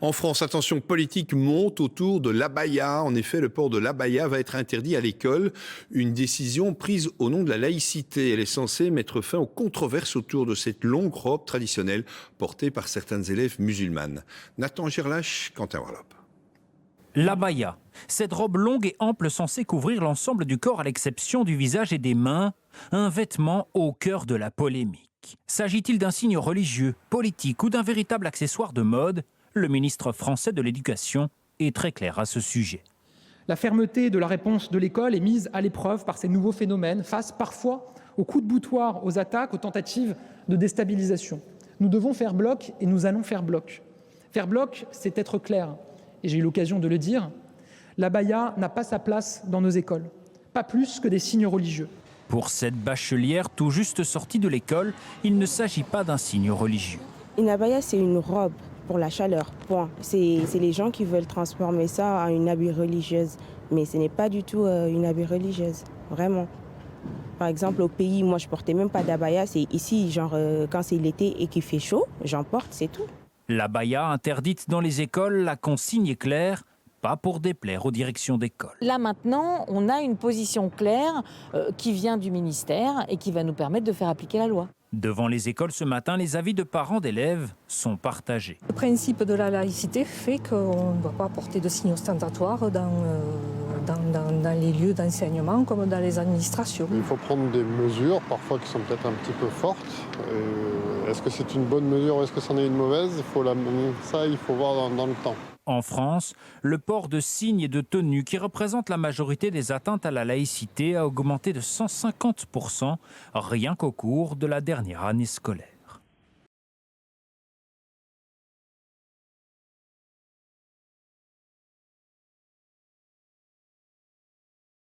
En France, attention politique monte autour de l'abaya. En effet, le port de l'abaya va être interdit à l'école. Une décision prise au nom de la laïcité. Elle est censée mettre fin aux controverses autour de cette longue robe traditionnelle portée par certaines élèves musulmanes. Nathan Gerlache, Quentin Warlop. L'abaya, cette robe longue et ample censée couvrir l'ensemble du corps à l'exception du visage et des mains, un vêtement au cœur de la polémique. S'agit-il d'un signe religieux, politique ou d'un véritable accessoire de mode? Le ministre français de l'Éducation est très clair à ce sujet. La fermeté de la réponse de l'école est mise à l'épreuve par ces nouveaux phénomènes, face parfois aux coups de boutoir, aux attaques, aux tentatives de déstabilisation. Nous devons faire bloc et nous allons faire bloc. Faire bloc, c'est être clair. Et j'ai eu l'occasion de le dire, l'abaya n'a pas sa place dans nos écoles, pas plus que des signes religieux. Pour cette bachelière tout juste sortie de l'école, il ne s'agit pas d'un signe religieux. Une abaya, c'est une robe pour la chaleur, point. C'est les gens qui veulent transformer ça en une habit religieuse, mais ce n'est pas du tout une habit religieuse, vraiment. Par exemple, au pays, moi je portais même pas d'abaya, c'est ici, genre quand c'est l'été et qu'il fait chaud, j'en porte, c'est tout. L'abaya interdite dans les écoles, la consigne est claire, pas pour déplaire aux directions d'école. Là maintenant, on a une position claire qui vient du ministère et qui va nous permettre de faire appliquer la loi. Devant les écoles ce matin, les avis de parents d'élèves sont partagés. Le principe de la laïcité fait qu'on ne doit pas porter de signes ostentatoires dans les lieux d'enseignement comme dans les administrations. Il faut prendre des mesures, parfois qui sont peut-être un petit peu fortes. Est-ce que c'est une bonne mesure ou est-ce que c'en est une mauvaise? Ça, il faut voir dans le temps. En France, le port de signes et de tenues qui représente la majorité des atteintes à la laïcité a augmenté de 150% rien qu'au cours de la dernière année scolaire.